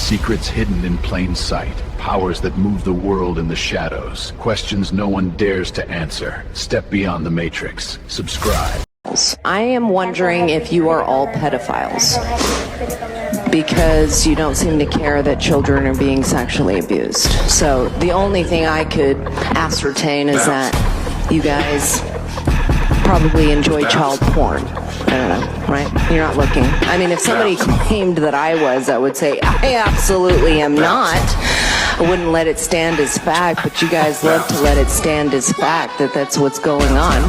Secrets hidden in plain sight. Powers that move the world in the shadows. Questions no one dares to answer. Step beyond the Matrix. Subscribe. I am wondering if you are all pedophiles, because you don't seem to care that children are being sexually abused. So the only thing I could ascertain is that you guys probably enjoy child porn. I don't know, right? You're not looking. I mean, if somebody claimed that I was, I would say I absolutely am not. I wouldn't let it stand as fact, but you guys love to let it stand as fact that that's what's going on,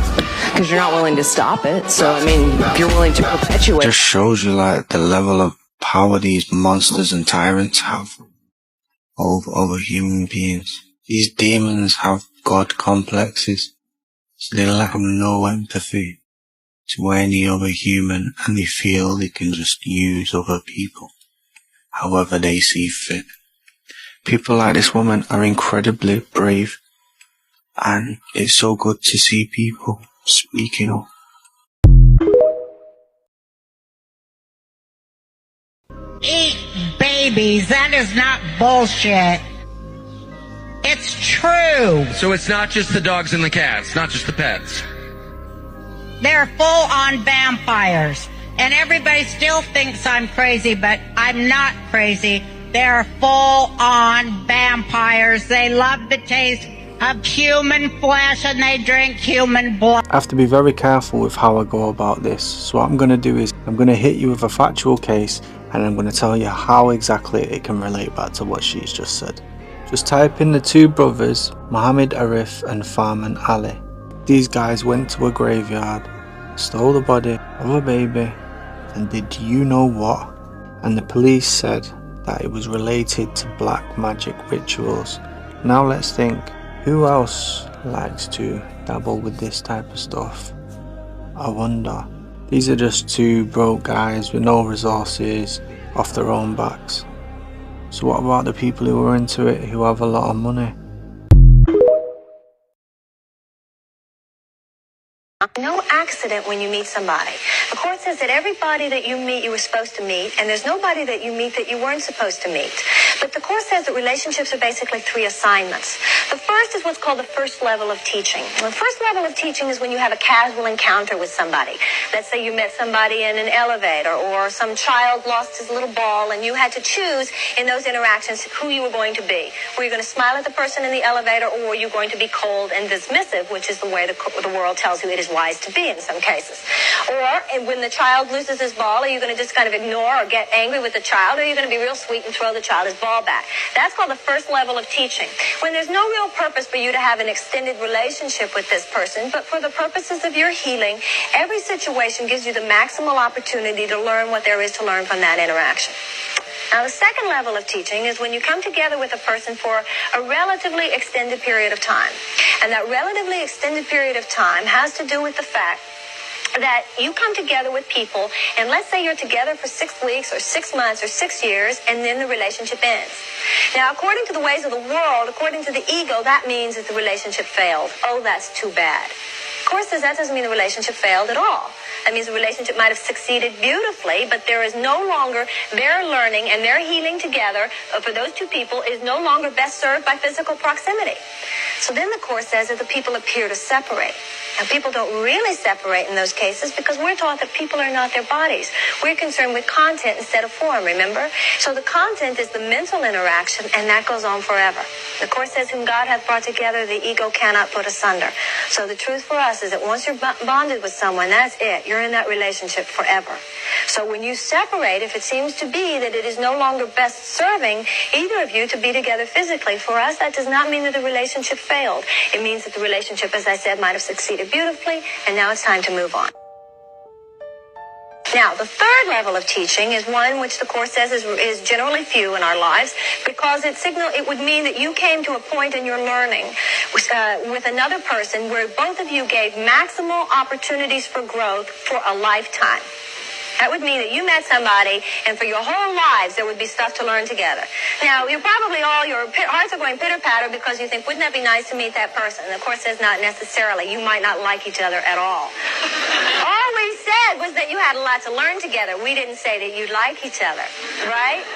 because you're not willing to stop it. So, I mean, if you're willing to perpetuate... Just shows you, like, the level of power these monsters and tyrants have over human beings. These demons have God complexes, so they lack no empathy to any other human, and they feel they can just use other people however they see fit. People like this woman are incredibly brave, and it's so good to see people speaking up. Eat babies, that is not bullshit. It's true. So it's not just the dogs and the cats, not just the pets. They're full-on vampires. And everybody still thinks I'm crazy, but I'm not crazy. They're full-on vampires. They love the taste of human flesh and they drink human blood. I have to be very careful with how I go about this. So what I'm going to do is I'm going to hit you with a factual case, and I'm going to tell you how exactly it can relate back to what she's just said. Just type in the two brothers, Muhammad Arif and Farman Ali. These guys went to a graveyard, stole the body of a baby, and did you know what? And the police said that it was related to black magic rituals. Now let's think, who else likes to dabble with this type of stuff? I wonder. These are just two broke guys with no resources, off their own backs. So what about the people who are into it, who have a lot of money? No accident when you meet somebody. The court says that everybody that you meet, you were supposed to meet, and there's nobody that you meet that you weren't supposed to meet. But the court says that relationships are basically three assignments. The first is what's called the first level of teaching. The first level of teaching is when you have a casual encounter with somebody. Let's say you met somebody in an elevator, or some child lost his little ball, and you had to choose in those interactions who you were going to be. Were you going to smile at the person in the elevator, or were you going to be cold and dismissive, which is the way the world tells you it is wise to be in some cases. Or when the child loses his ball, are you going to just kind of ignore or get angry with the child, or are you going to be real sweet and throw the child his ball back? That's called the first level of teaching. When there's no real purpose for you to have an extended relationship with this person, but for the purposes of your healing, every situation gives you the maximal opportunity to learn what there is to learn from that interaction. Now, the second level of teaching is when you come together with a person for a relatively extended period of time. And that relatively extended period of time has to do with the fact that you come together with people, and let's say you're together for 6 weeks or 6 months or 6 years, and then the relationship ends. Now, according to the ways of the world, according to the ego, that means that the relationship failed. Oh, that's too bad. Of course, that doesn't mean the relationship failed at all. That means the relationship might have succeeded beautifully, but there is no longer, their learning and their healing together for those two people is no longer best served by physical proximity. So then the Course says that the people appear to separate. Now, people don't really separate in those cases because we're taught that people are not their bodies. We're concerned with content instead of form, remember? So the content is the mental interaction, and that goes on forever. The Course says, whom God hath brought together, the ego cannot put asunder. So the truth for us is that once you're bonded with someone, that's it. You're in that relationship forever. So when you separate, if it seems to be that it is no longer best serving either of you to be together physically, for us, that does not mean that the relationship failed. It means that the relationship, as I said, might have succeeded beautifully, and now it's time to move on. Now, the third level of teaching is one which the Course says is generally few in our lives, because it would mean that you came to a point in your learning with another person where both of you gave maximal opportunities for growth for a lifetime. That would mean that you met somebody, and for your whole lives, there would be stuff to learn together. Now, you're probably your hearts are going pitter-patter because you think, wouldn't that be nice to meet that person? And the Course says not necessarily. You might not like each other at all. All we said was that you had a lot to learn together. We didn't say that you'd like each other, right?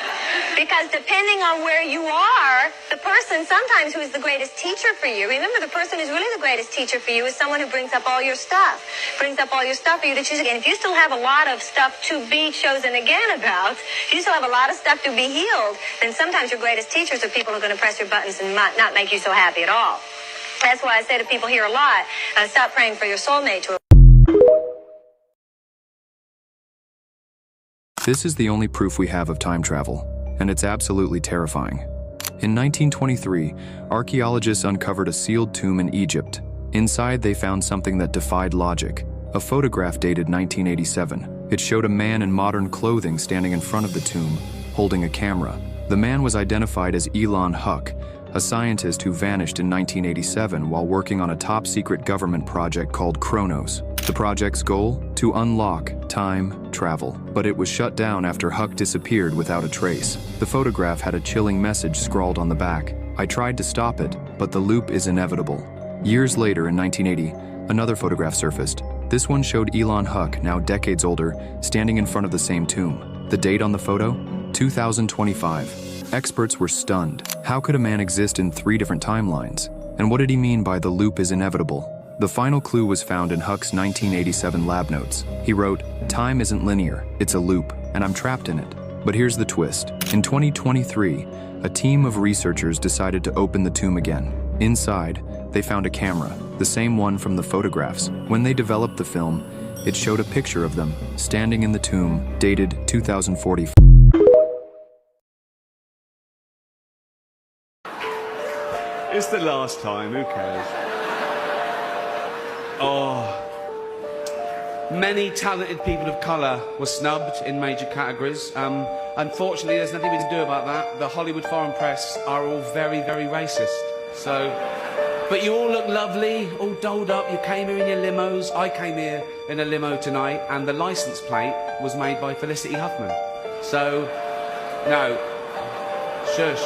Because depending on where you are, the person sometimes who is the greatest teacher for you, remember the person who's really the greatest teacher for you is someone who brings up all your stuff. Brings up all your stuff for you to choose again. If you still have a lot of stuff to be chosen again about, if you still have a lot of stuff to be healed, then sometimes your greatest teachers are people who are going to press your buttons and not make you so happy at all. That's why I say to people here a lot, stop praying for your soulmate to. This is the only proof we have of time travel, and it's absolutely terrifying. In 1923, archaeologists uncovered a sealed tomb in Egypt. Inside, they found something that defied logic, a photograph dated 1987. It showed a man in modern clothing standing in front of the tomb, holding a camera. The man was identified as Elon Huck, a scientist who vanished in 1987 while working on a top-secret government project called Chronos. The project's goal? To unlock time travel, but it was shut down after Huck disappeared without a trace. The photograph had a chilling message scrawled on the back. I tried to stop it, but the loop is inevitable. Years later, in 1980, another photograph surfaced. This one showed Elon Huck, now decades older, standing in front of the same tomb. The date on the photo? 2025. Experts were stunned. How could a man exist in 3 different timelines? And what did he mean by the loop is inevitable? The final clue was found in Huck's 1987 lab notes. He wrote, "Time isn't linear, it's a loop, and I'm trapped in it." But here's the twist. In 2023, a team of researchers decided to open the tomb again. Inside, they found a camera, the same one from the photographs. When they developed the film, it showed a picture of them standing in the tomb, dated 2040. It's the last time, who cares? Oh. Many talented people of colour were snubbed in major categories. Unfortunately, there's nothing we can do about that. The Hollywood foreign press are all very, very racist. So, but you all look lovely, all dolled up. You came here in your limos. I came here in a limo tonight, and the licence plate was made by Felicity Huffman. So, no. Shush.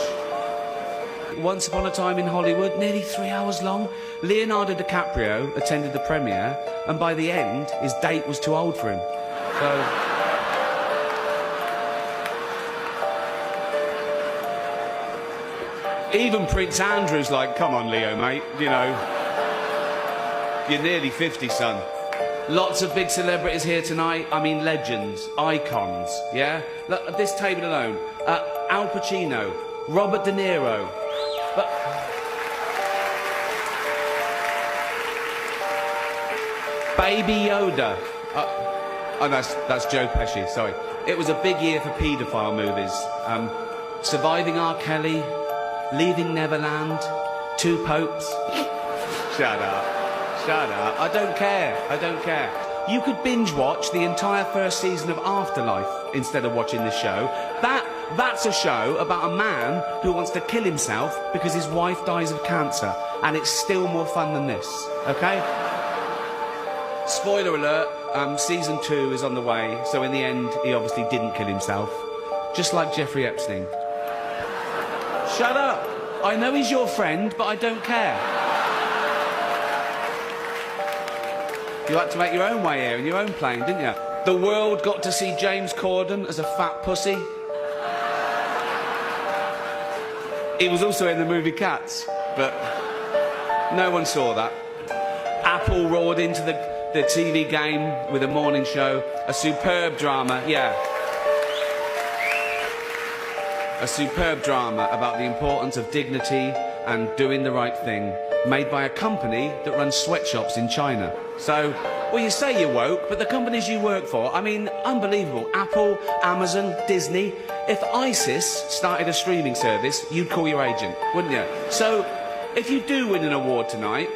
Once upon a time in Hollywood, nearly 3 hours long, Leonardo DiCaprio attended the premiere, and by the end, his date was too old for him. So... even Prince Andrew's like, come on, Leo, mate, you know, you're nearly 50, son. Lots of big celebrities here tonight. I mean, legends, icons, yeah? Look, at this table alone, Al Pacino, Robert De Niro, but... Baby Yoda. Oh, that's Joe Pesci, sorry. It was a big year for paedophile movies. Surviving R. Kelly, Leaving Neverland, 2 Popes. Shut up. Shut up. I don't care. I don't care. You could binge watch the entire first season of Afterlife instead of watching this show. That's a show about a man who wants to kill himself because his wife dies of cancer, and it's still more fun than this, okay? Spoiler alert, season 2 is on the way, so in the end, he obviously didn't kill himself. Just like Jeffrey Epstein. Shut up! I know he's your friend, but I don't care. You had to make your own way here in your own plane, didn't you? The world got to see James Corden as a fat pussy. He was also in the movie Cats, but no one saw that. Apple roared into the TV game with a morning show, a superb drama, yeah. A superb drama about the importance of dignity and doing the right thing, made by a company that runs sweatshops in China. So, well, you say you're woke, but the companies you work for, I mean, unbelievable. Apple, Amazon, Disney. If ISIS started a streaming service, you'd call your agent, wouldn't you? So, if you do win an award tonight,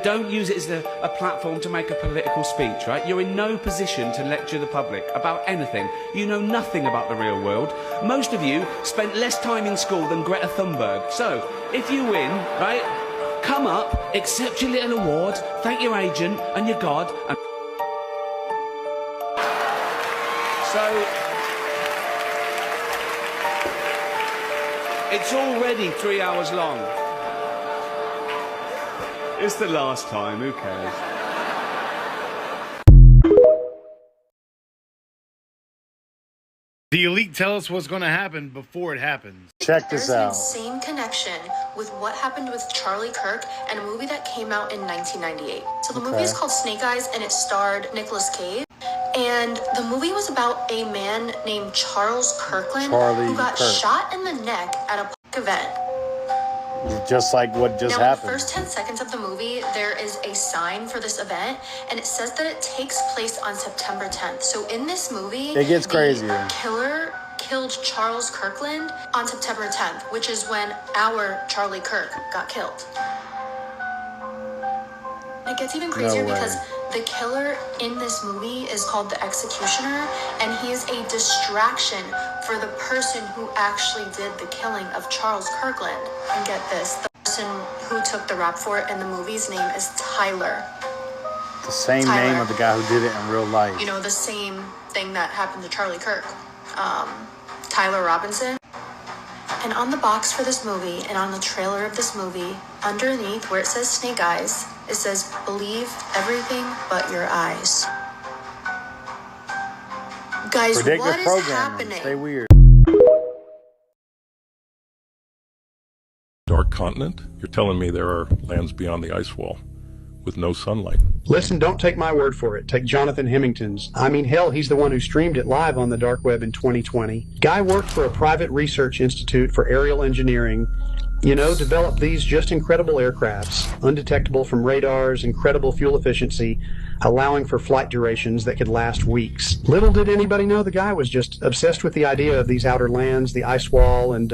don't use it as a platform to make a political speech, right? You're in no position to lecture the public about anything. You know nothing about the real world. Most of you spent less time in school than Greta Thunberg. So, if you win, right, come up, accept your little award, thank your agent and your God, and... So... it's already 3 hours long. It's the last time, who cares? The the elite tell us what's going to happen before it happens. Check this out. There's an insane connection with what happened with Charlie Kirk and a movie that came out in 1998. So the movie is called Snake Eyes, and it starred Nicolas Cage. And the movie was about a man named Charles Kirkland who got shot in the neck at a event. Just like what just happened. In the first 10 seconds of the movie, there is a sign for this event, and it says that it takes place on September 10th. So in this movie, it gets crazier. The killer killed Charles Kirkland on September 10th, which is when our Charlie Kirk got killed. It gets even crazier because the killer in this movie is called the Executioner, and he is a distraction for the person who actually did the killing of Charles Kirkland. And get this, the person who took the rap for it in the movie's name is Tyler. The same name of the guy who did it in real life. You know, the same thing that happened to Charlie Kirk. Tyler Robinson. And on the box for this movie and on the trailer of this movie, underneath where it says Snake Eyes, it says, "Believe everything but your eyes." Guys, what is happening? Stay weird. Dark continent? You're telling me there are lands beyond the ice wall with no sunlight? Listen, don't take my word for it. Take Jonathan Hemington's. I mean, hell, he's the one who streamed it live on the dark web in 2020. Guy worked for a private research institute for aerial engineering. You know, developed these just incredible aircrafts, undetectable from radars, incredible fuel efficiency, allowing for flight durations that could last weeks. Little did anybody know the guy was just obsessed with the idea of these outer lands, the ice wall, and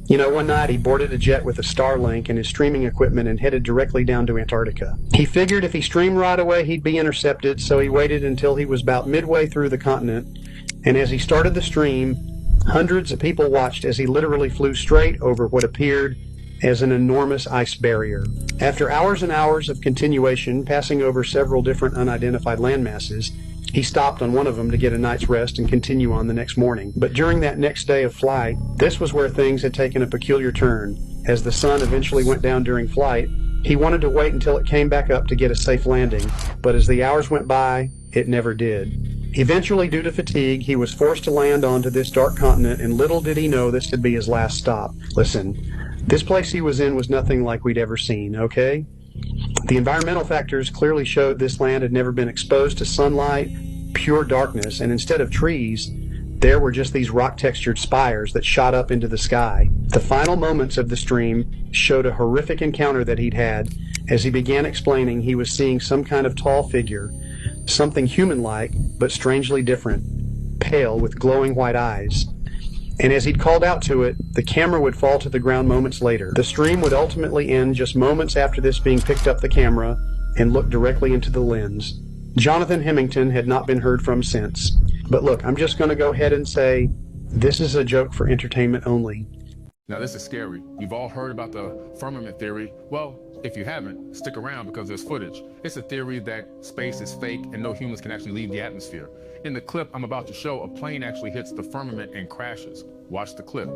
you know, one night he boarded a jet with a Starlink and his streaming equipment and headed directly down to Antarctica. He figured if he streamed right away, he'd be intercepted, so he waited until he was about midway through the continent, and as he started the stream, hundreds of people watched as he literally flew straight over what appeared as an enormous ice barrier. After hours and hours of continuation, passing over several different unidentified landmasses, he stopped on one of them to get a night's rest and continue on the next morning. But during that next day of flight, this was where things had taken a peculiar turn. As the sun eventually went down during flight, he wanted to wait until it came back up to get a safe landing, but as the hours went by, it never did. Eventually, due to fatigue, he was forced to land onto this dark continent, and little did he know this would be his last stop. Listen, this place he was in was nothing like we'd ever seen, okay? The environmental factors clearly showed this land had never been exposed to sunlight, pure darkness, and instead of trees, there were just these rock-textured spires that shot up into the sky. The final moments of the stream showed a horrific encounter that he'd had. As he began explaining, he was seeing some kind of tall figure, something human-like, but strangely different, pale with glowing white eyes. And as he'd called out to it, the camera would fall to the ground moments later. The stream would ultimately end just moments after this being picked up the camera and looked directly into the lens. Jonathan Hemington had not been heard from since. But look, I'm just going to go ahead and say, this is a joke for entertainment only. Now this is scary. You've all heard about the firmament theory. Well, if you haven't, stick around because there's footage. It's a theory that space is fake and no humans can actually leave the atmosphere. In the clip I'm about to show, a plane actually hits the firmament and crashes. Watch the clip.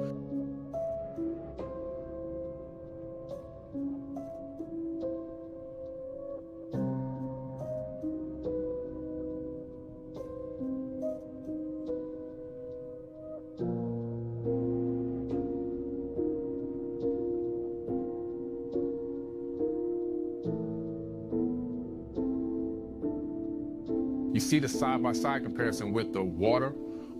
You see the side-by-side comparison with the water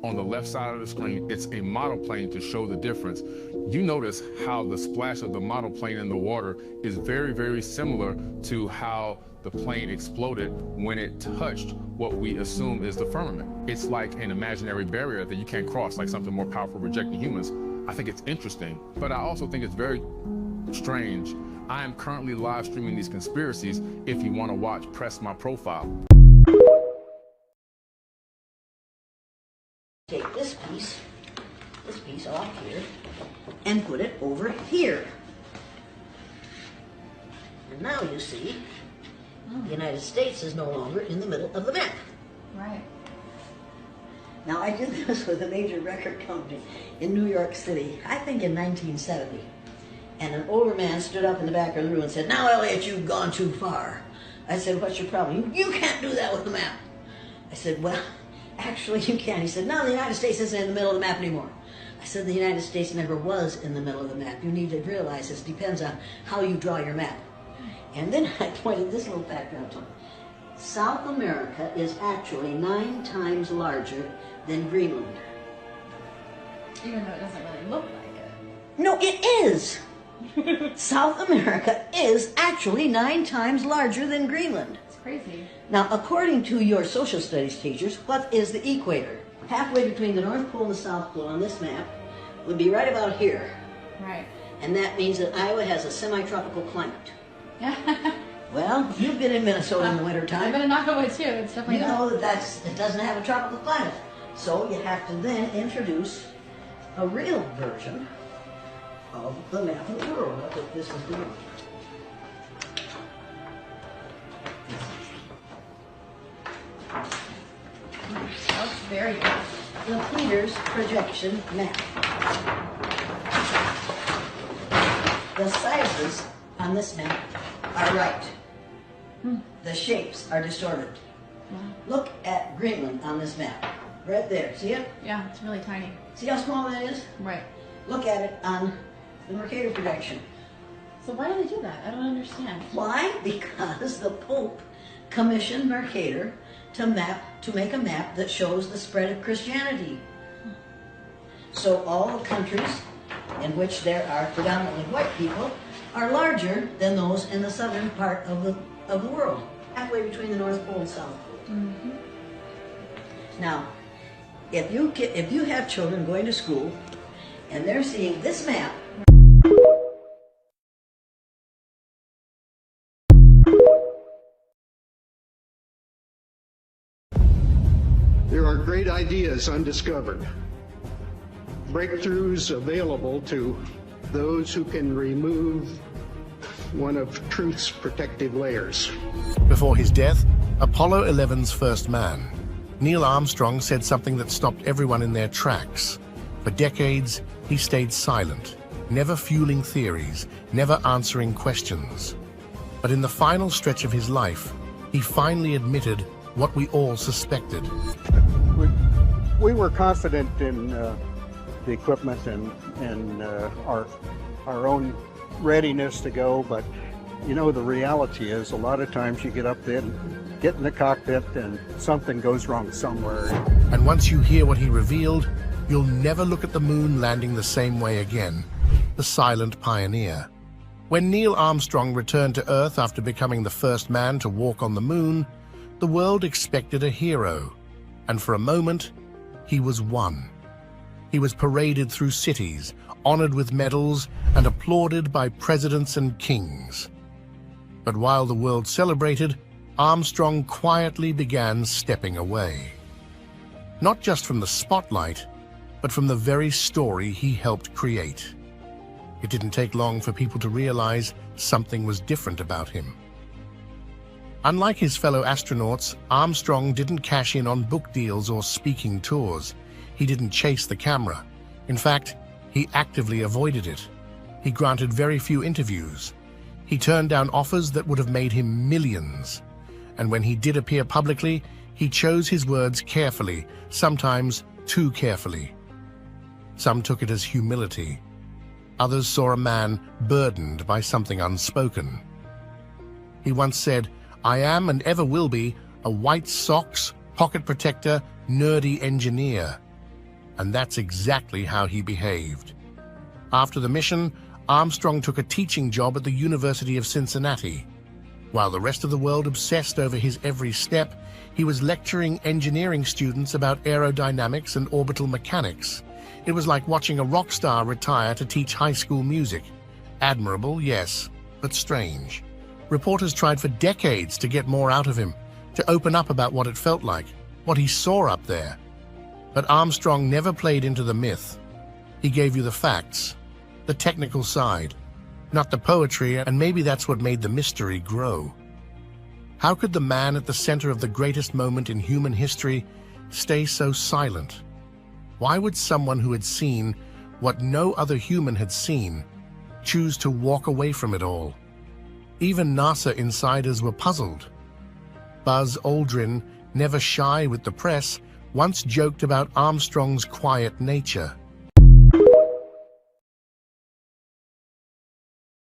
on the left side of the screen. It's a model plane to show the difference. You notice how the splash of the model plane in the water is very, very similar to how the plane exploded when it touched what we assume is the firmament. It's like an imaginary barrier that you can't cross, like something more powerful rejecting humans. I think it's interesting, but I also think it's very strange. I am currently live streaming these conspiracies. If you want to watch, press my profile. Take this piece off here, and put it over here. And now you see, the United States is no longer in the middle of the map. Right. Now I did this with a major record company in New York City, I think in 1970. And an older man stood up in the back of the room and said, "Now Elliot, you've gone too far." I said, "What's your problem?" You can't do that with the map." I said, "Well, Actually, you can't. He said, no, the United States isn't in the middle of the map anymore. I said, the United States never was in the middle of the map. You need to realize this depends on how you draw your map. And then I pointed this little fact out to him. South America is actually 9 times larger than Greenland. Even though it doesn't really look like it. No, it is. South America is actually 9 times larger than Greenland. It's crazy. Now, according to your social studies teachers, what is the equator? Halfway between the North Pole and the South Pole on this map would be right about here. Right. And that means that Iowa has a semi-tropical climate. Well, you've been in Minnesota in the wintertime. I've been in Iowa too. It's definitely You know that it doesn't have a tropical climate. So you have to then introduce a real version of the map of the world. That's what this is doing. That's very good. The Peters projection map. The sizes on this map are right. The shapes are distorted. Look at Greenland on this map. Right there. See it? Yeah, it's really tiny. See how small that is? Right. Look at it on the Mercator projection. So why do they do that? I don't understand. Why? Because the Pope commissioned Mercator to make a map that shows the spread of Christianity. So all the countries in which there are predominantly white people are larger than those in the southern part of the world, halfway between the North Pole and South Pole. Mm-hmm. Now, if you have children going to school and they're seeing this map, there are great ideas undiscovered, breakthroughs available to those who can remove one of truth's protective layers. Before his death, Apollo 11's first man, Neil Armstrong, said something that stopped everyone in their tracks. For decades, he stayed silent, never fueling theories, never answering questions. But in the final stretch of his life, he finally admitted what we all suspected. We were confident in the equipment and our own readiness to go, but you know, the reality is a lot of times you get up there and get in the cockpit and something goes wrong somewhere. And once you hear what he revealed, you'll never look at the moon landing the same way again. The silent pioneer. When Neil Armstrong returned to Earth after becoming the first man to walk on the moon, the world expected a hero. And for a moment, he was one. He was paraded through cities, honored with medals, and applauded by presidents and kings. But while the world celebrated, Armstrong quietly began stepping away. Not just from the spotlight, but from the very story he helped create. It didn't take long for people to realize something was different about him. Unlike his fellow astronauts, Armstrong didn't cash in on book deals or speaking tours. He didn't chase the camera. In fact, he actively avoided it. He granted very few interviews. He turned down offers that would have made him millions. And when he did appear publicly, he chose his words carefully, sometimes too carefully. Some took it as humility. Others saw a man burdened by something unspoken. He once said, "I am and ever will be a white socks, pocket protector, nerdy engineer." And that's exactly how he behaved. After the mission, Armstrong took a teaching job at the University of Cincinnati. While the rest of the world obsessed over his every step, he was lecturing engineering students about aerodynamics and orbital mechanics. It was like watching a rock star retire to teach high school music. Admirable, yes, but strange. Reporters tried for decades to get more out of him, to open up about what it felt like, what he saw up there. But Armstrong never played into the myth. He gave you the facts, the technical side, not the poetry, and maybe that's what made the mystery grow. How could the man at the center of the greatest moment in human history stay so silent? Why would someone who had seen what no other human had seen choose to walk away from it all? Even NASA insiders were puzzled. Buzz Aldrin, never shy with the press, once joked about Armstrong's quiet nature.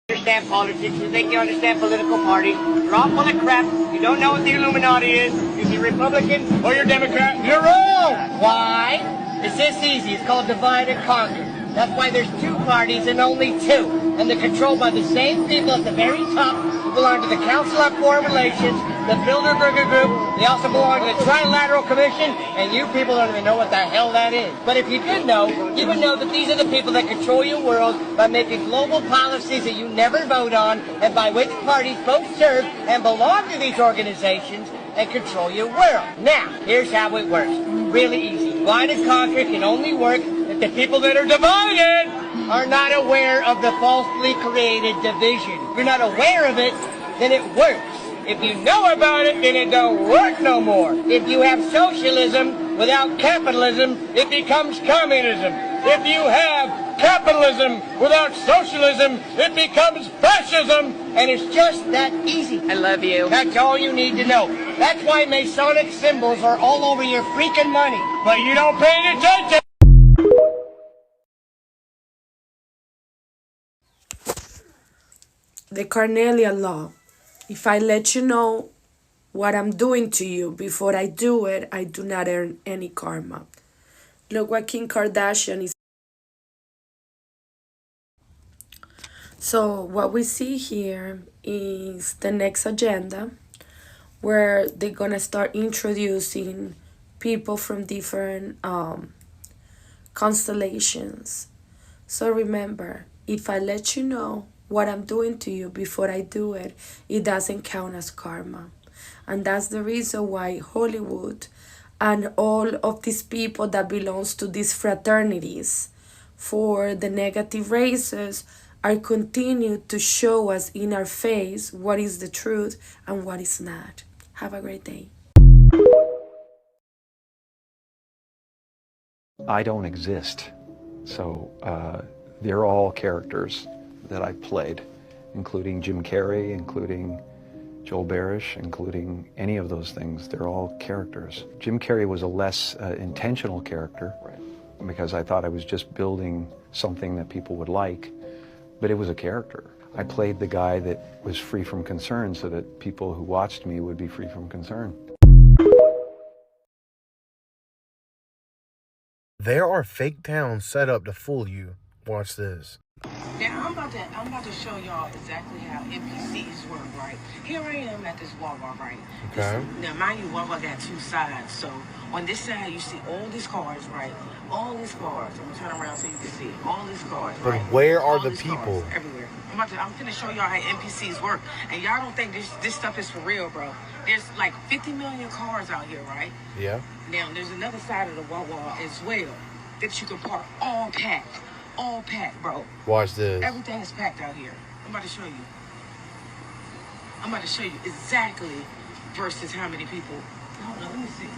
Understand politics, you think you understand political parties. You're all full of crap. You don't know what the Illuminati is. If you're Republican or you're Democrat, you're wrong. Why? It's this easy. It's called divide and conquer. That's why there's two parties and only two. And they're controlled by the same people at the very top who belong to the Council on Foreign Relations, the Bilderberger Group. They also belong to the Trilateral Commission, and you people don't even know what the hell that is. But if you did know, you would know that these are the people that control your world by making global policies that you never vote on, and by which parties both serve and belong to these organizations and control your world. Now, here's how it works. Really easy. Divide and conquer can only work if the people that are divided are not aware of the falsely created division. If you're not aware of it, then it works. If you know about it, then it don't work no more. If you have socialism without capitalism, it becomes communism. If you have capitalism without socialism, it becomes fascism. And it's just that easy. I love you. That's all you need to know. That's why Masonic symbols are all over your freaking money. But you don't pay any attention. The Carnelian law. If I let you know what I'm doing to you before I do it, I do not earn any karma. Look what Kim Kardashian is. So what we see here is the next agenda where they're going to start introducing people from different constellations. So remember, if I let you know what I'm doing to you before I do it, it doesn't count as karma. And that's the reason why Hollywood and all of these people that belongs to these fraternities for the negative races are continued to show us in our face what is the truth and what is not. Have a great day. I don't exist. So they're all characters that I've played, including Jim Carrey, including Joel Barish, including any of those things. They're all characters. Jim Carrey was a less intentional character because I thought I was just building something that people would like, but it was a character. I played the guy that was free from concern so that people who watched me would be free from concern. There are fake towns set up to fool you. Watch this. Now I'm about to show y'all exactly how NPCs work, right? Here I am at this Wawa, right? Okay. Now mind you, Wawa got two sides. So on this side you see all these cars, right? All these cars. I'm gonna turn around so you can see it. All these cars. But right? where are all the these people? Cars everywhere. I'm gonna show y'all how NPCs work. And y'all don't think this stuff is for real, bro. There's like 50 million cars out here, right? Yeah. Now there's another side of the Wawa as well that you can park all packed. All packed, bro. Watch this. Everything is packed out here. I'm about to show you. I'm about to show you exactly versus how many people. Hold on, let me see.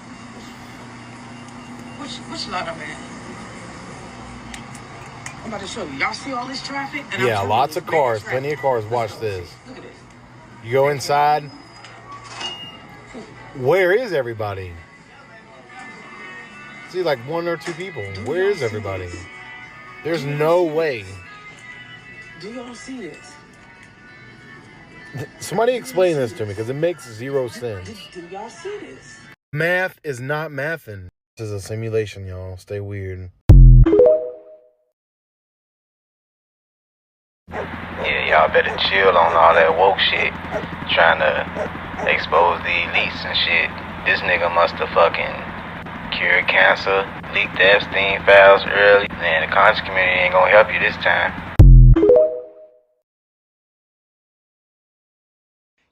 Which lot I'm at? I'm about to show you. Y'all see all this traffic? And yeah, lots of cars. Plenty of cars. Watch this. Look at this. You go inside. Where is everybody? See, like one or two people. Where is everybody? There's no way. Do y'all see this? Somebody explain this to me because it makes zero sense. Do y'all see this? Math is not mathing. This is a simulation, y'all. Stay weird. Yeah, y'all better chill on all that woke shit. Trying to expose the elites and shit. This nigga must have fucking cured cancer, leaked the Epstein files early. Man, the conscious community ain't gonna help you this time.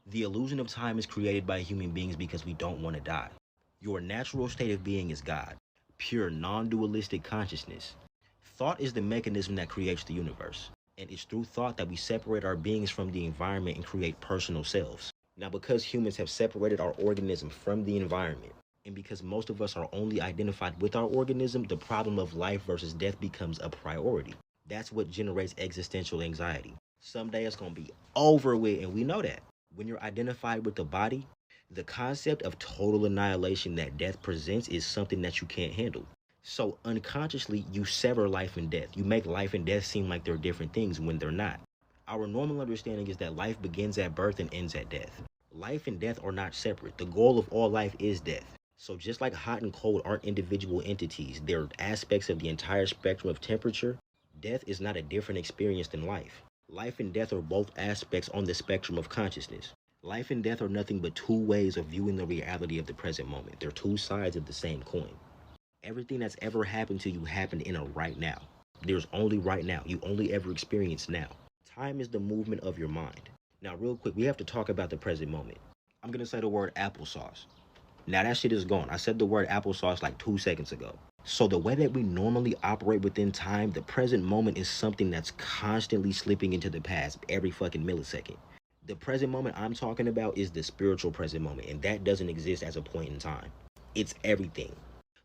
The illusion of time is created by human beings because we don't want to die. Your natural state of being is God, pure non-dualistic consciousness. Thought is the mechanism that creates the universe, and it's through thought that we separate our beings from the environment and create personal selves. Now, because humans have separated our organism from the environment, and because most of us are only identified with our organism, the problem of life versus death becomes a priority. That's what generates existential anxiety. Someday it's going to be over with, and we know that. When you're identified with the body, The concept of total annihilation that death presents is something that you can't handle. So unconsciously, you sever life and death. You make life and death seem like they're different things when they're not. Our normal understanding is that life begins at birth and ends at death. Life and death are not separate. The goal of all life is death. So just like hot and cold aren't individual entities, they're aspects of the entire spectrum of temperature, death is not a different experience than life. Life and death are both aspects on the spectrum of consciousness. Life and death are nothing but two ways of viewing the reality of the present moment. They're two sides of the same coin. Everything that's ever happened to you happened in a right now. There's only right now. You only ever experience now. Time is the movement of your mind. Now, real quick, we have to talk about the present moment. I'm going to say the word applesauce. Now, that shit is gone. I said the word applesauce like 2 seconds ago. So the way that we normally operate within time, the present moment is something that's constantly slipping into the past every fucking millisecond. The present moment I'm talking about is the spiritual present moment, and that doesn't exist as a point in time. It's everything.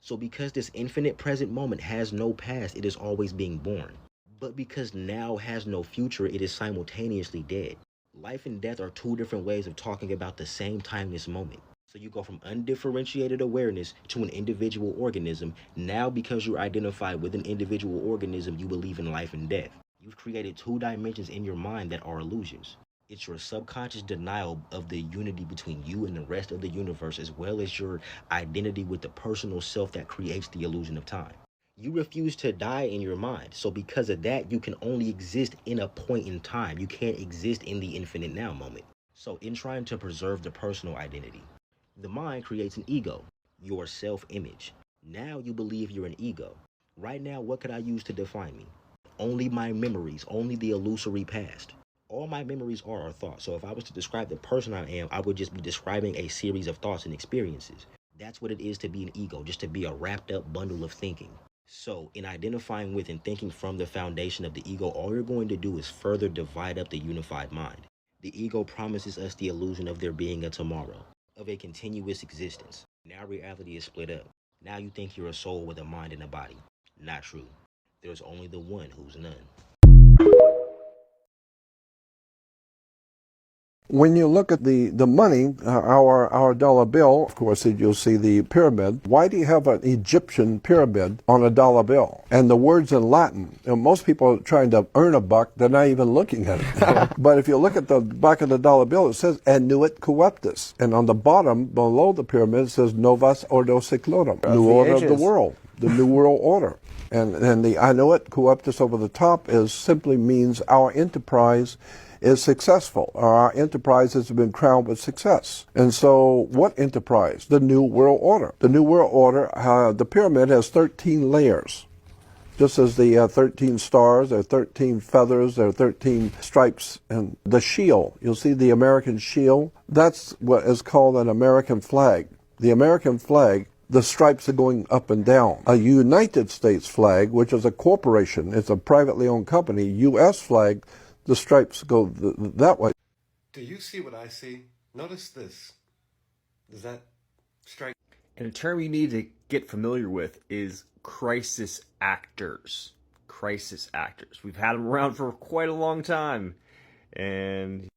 So because this infinite present moment has no past, it is always being born. But because now has no future, it is simultaneously dead. Life and death are two different ways of talking about the same timeless moment. So you go from undifferentiated awareness to an individual organism. Now because you're identified with an individual organism, you believe in life and death. You've created two dimensions in your mind that are illusions. It's your subconscious denial of the unity between you and the rest of the universe, as well as your identity with the personal self that creates the illusion of time. You refuse to die in your mind. So because of that, you can only exist in a point in time. You can't exist in the infinite now moment. So in trying to preserve the personal identity, the mind creates an ego, your self-image. Now you believe you're an ego. Right now, what could I use to define me? Only my memories, only the illusory past. All my memories are thoughts. So if I was to describe the person I am, I would just be describing a series of thoughts and experiences. That's what it is to be an ego, just to be a wrapped up bundle of thinking. So in identifying with and thinking from the foundation of the ego, all you're going to do is further divide up the unified mind. The ego promises us the illusion of there being a tomorrow, of a continuous existence. Now reality is split up. Now you think you're a soul with a mind and a body. Not true. There's only the one who's none. When you look at the money, our dollar bill, of course, you'll see the pyramid. Why do you have an Egyptian pyramid on a dollar bill? And the words in Latin, most people are trying to earn a buck, they're not even looking at it. But if you look at the back of the dollar bill, it says annuit coeptus. And on the bottom, below the pyramid, it says novus ordo seclorum, new order of the world, the new world order. And the annuit coeptus over the top simply means our enterprise is successful, or our enterprise has been crowned with success. And so what enterprise? The New World Order. The New World Order, the pyramid has 13 layers. Just as the 13 stars, there are 13 feathers, there are 13 stripes, and the shield, you'll see the American shield, that's what is called an American flag. The American flag, the stripes are going up and down. A United States flag, which is a corporation, it's a privately owned company, U.S. flag, the stripes go that way. Do you see what I see? Notice this. Does that strike? And a term you need to get familiar with is crisis actors. Crisis actors. We've had them around for quite a long time. And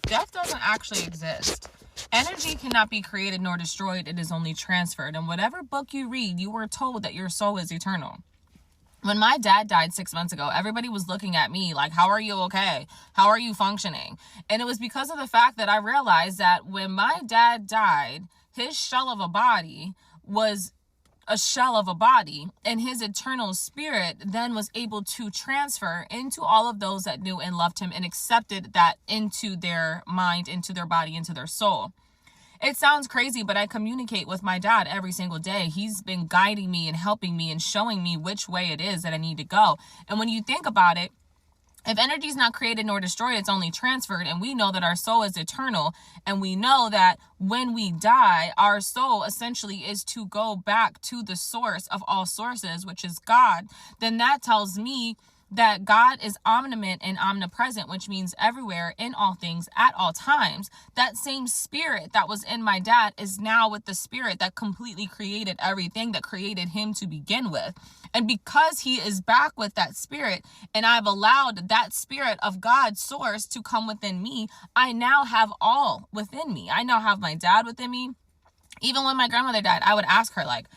death doesn't actually exist. Energy cannot be created nor destroyed. It is only transferred. In whatever book you read, you were told that your soul is eternal. When my dad died 6 months ago, everybody was looking at me like, how are you okay? How are you functioning? And it was because of the fact that I realized that when my dad died, his shell of a body was a shell of a body, and his eternal spirit then was able to transfer into all of those that knew and loved him and accepted that into their mind, into their body, into their soul. It sounds crazy, but I communicate with my dad every single day. He's been guiding me and helping me and showing me which way it is that I need to go. And when you think about it, if energy is not created nor destroyed, it's only transferred. And we know that our soul is eternal. And we know that when we die, our soul essentially is to go back to the source of all sources, which is God. Then that tells me that God is omniscient and omnipresent, which means everywhere, in all things, at all times. That same spirit that was in my dad is now with the spirit that completely created everything, that created him to begin with. And because he is back with that spirit, and I've allowed that spirit of God's source to come within me, I now have all within me. I now have my dad within me. Even when my grandmother died, I would ask her, like,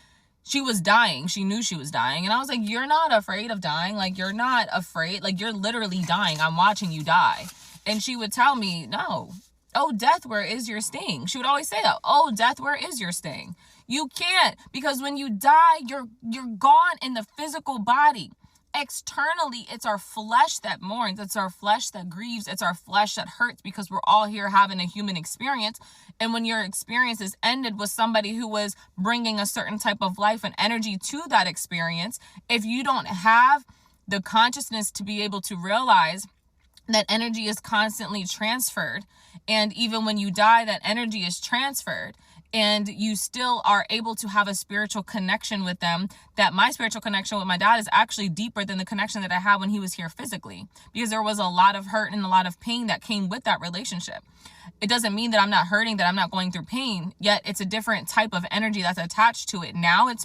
she was dying. She knew she was dying. And I was like, you're not afraid of dying. Like, you're not afraid. Like, you're literally dying. I'm watching you die. And she would tell me, no. Oh, death, where is your sting? She would always say that. Oh, death, where is your sting? You can't, because when you die, you're gone in the physical body. Externally, it's our flesh that mourns. It's our flesh that grieves. It's our flesh that hurts, because we're all here having a human experience. And when your experience is ended with somebody who was bringing a certain type of life and energy to that experience, if you don't have the consciousness to be able to realize that energy is constantly transferred, and even when you die, that energy is transferred, and you still are able to have a spiritual connection with them, that my spiritual connection with my dad is actually deeper than the connection that I had when he was here physically, because there was a lot of hurt and a lot of pain that came with that relationship. It doesn't mean that I'm not hurting, that I'm not going through pain, yet it's a different type of energy that's attached to it. Now it's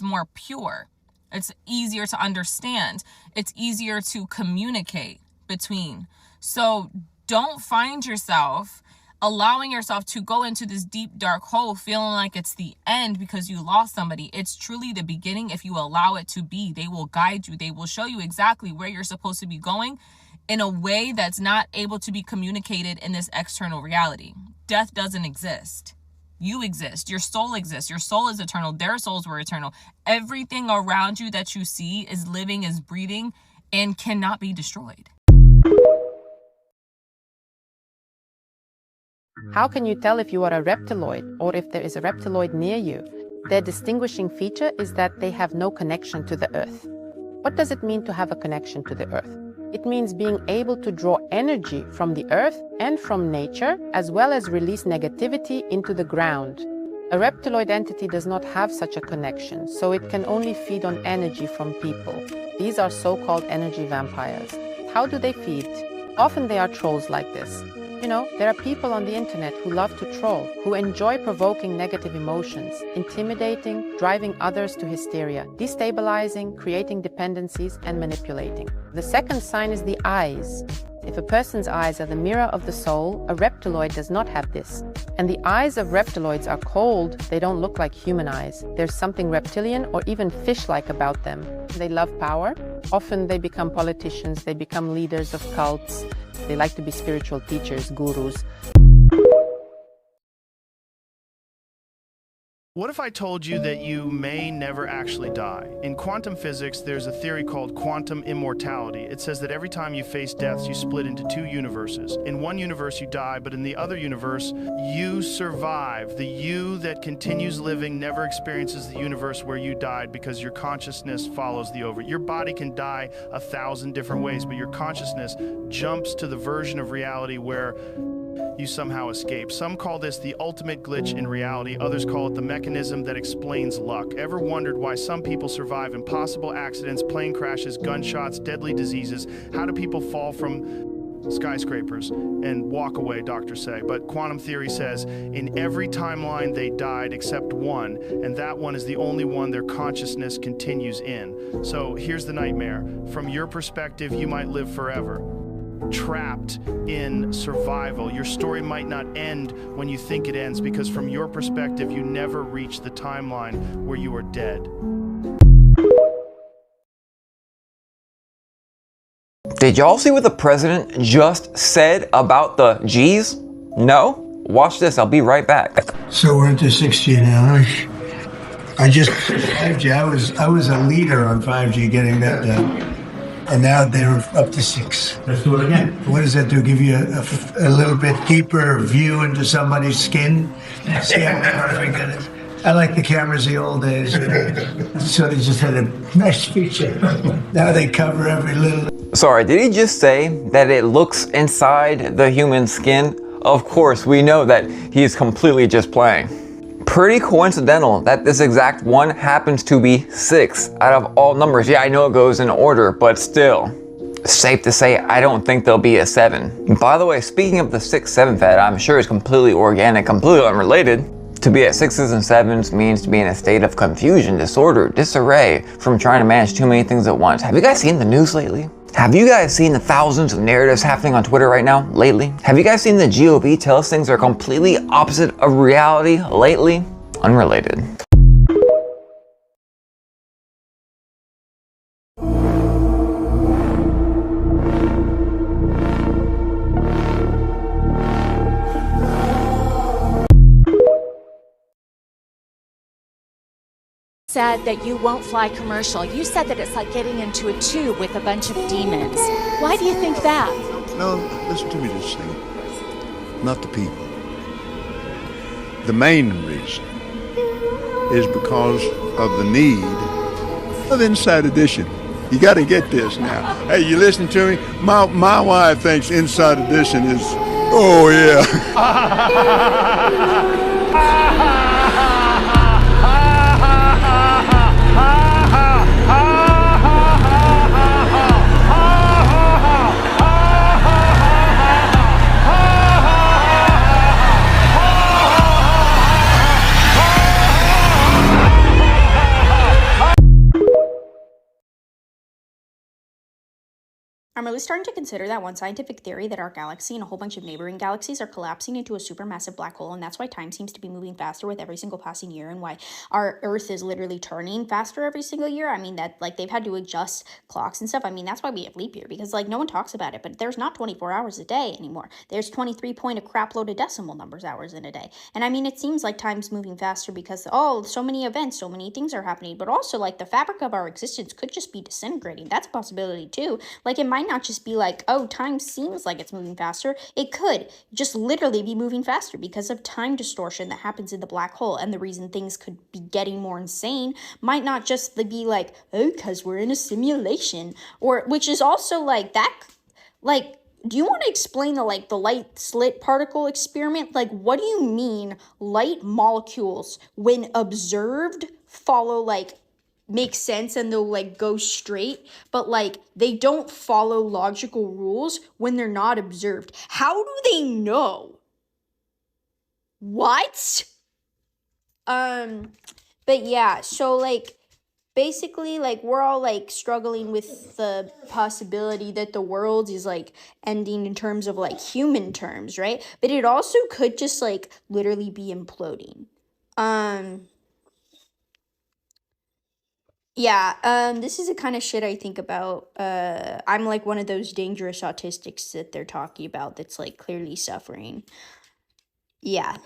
more pure. It's easier to understand. It's easier to communicate between. So don't find yourself allowing yourself to go into this deep, dark hole feeling like it's the end because you lost somebody. It's truly the beginning if you allow it to be. They will guide you. They will show you exactly where you're supposed to be going in a way that's not able to be communicated in this external reality. Death doesn't exist. You exist. Your soul exists. Your soul is eternal. Their souls were eternal. Everything around you that you see is living, is breathing, and cannot be destroyed. How can you tell if you are a reptiloid or if there is a reptiloid near you? Their distinguishing feature is that they have no connection to the earth. What does it mean to have a connection to the earth? It means being able to draw energy from the earth and from nature, as well as release negativity into the ground. A reptiloid entity does not have such a connection, so it can only feed on energy from people. These are so-called energy vampires. How do they feed? Often they are trolls like this. You know, there are people on the internet who love to troll, who enjoy provoking negative emotions, intimidating, driving others to hysteria, destabilizing, creating dependencies, and manipulating. The second sign is the eyes. If a person's eyes are the mirror of the soul, a reptiloid does not have this. And the eyes of reptiloids are cold. They don't look like human eyes. There's something reptilian or even fish-like about them. They love power. Often they become politicians, they become leaders of cults. They like to be spiritual teachers, gurus. What if I told you that you may never actually die? In quantum physics, there's a theory called quantum immortality. It says that every time you face death, you split into two universes. In one universe, you die, but in the other universe, you survive. The you that continues living never experiences the universe where you died because your consciousness follows the over. Your body can die 1,000 different ways, but your consciousness jumps to the version of reality where you somehow escape. Some call this the ultimate glitch in reality. Others call it the mechanism that explains luck. Ever wondered why some people survive impossible accidents, plane crashes, gunshots, deadly diseases? How do people fall from skyscrapers and walk away, doctors say? But quantum theory says in every timeline they died except one, and that one is the only one their consciousness continues in. So here's the nightmare. From your perspective, you might live forever, trapped in survival. Your story might not end when you think it ends, because from your perspective, you never reach the timeline where you are dead. Did y'all see what the president just said about the G's? No? Watch this, I'll be right back. So we're into 6G now. I just 5G. I was a leader on 5G getting that done. And now they're up to 6. Let's do it again. What does that do? Give you a little bit deeper view into somebody's skin? See how perfect it is? I like the cameras the old days. So they just had a nice feature. Now they cover every little... Sorry, did he just say that it looks inside the human skin? Of course, we know that he's completely just playing. Pretty coincidental that this exact one happens to be 6 out of all numbers. Yeah, I know it goes in order, but still. Safe to say, I don't think there'll be a 7. By the way, speaking of the 6-7 fad, I'm sure it's completely organic, completely unrelated. To be at 6s and 7s means to be in a state of confusion, disorder, disarray from trying to manage too many things at once. Have you guys seen the news lately? Have you guys seen the thousands of narratives happening on Twitter right now, lately? Have you guys seen the GOP tell us things are completely opposite of reality, lately? Unrelated. Said that you won't fly commercial. You said that it's like getting into a tube with a bunch of demons. Why do you think that? No, listen to me this thing. Not the people. The main reason is because of the need of Inside Edition. You got to get this now. Hey, you listen to me? My wife thinks Inside Edition is, oh yeah. I'm really starting to consider that one scientific theory that our galaxy and a whole bunch of neighboring galaxies are collapsing into a supermassive black hole, and that's why time seems to be moving faster with every single passing year, and why our Earth is literally turning faster every single year. I mean, that, like, they've had to adjust clocks and stuff. I mean, that's why we have leap year, because, like, no one talks about it, but there's not 24 hours a day anymore. There's 23 point a crap load of decimal numbers hours in a day. And I mean, it seems like time's moving faster because, oh, so many events, so many things are happening, but also, like, the fabric of our existence could just be disintegrating. That's a possibility, too. Like, it might not just be like, oh, time seems like it's moving faster. It could just literally be moving faster because of time distortion that happens in the black hole. And the reason things could be getting more insane might not just be like, oh, because we're in a simulation, or which is also like that. Like, do you want to explain the light slit particle experiment? Like, what do you mean light molecules, when observed, follow, like, make sense and they'll, like, go straight, but, like, they don't follow logical rules when they're not observed? How do they know? What? But yeah, so, like, basically, like, we're all, like, struggling with the possibility that the world is, like, ending in terms of, like, human terms, right? But it also could just, like, literally be imploding. Yeah, this is the kind of shit I think about. I'm like one of those dangerous autistics that they're talking about that's, like, clearly suffering. Yeah.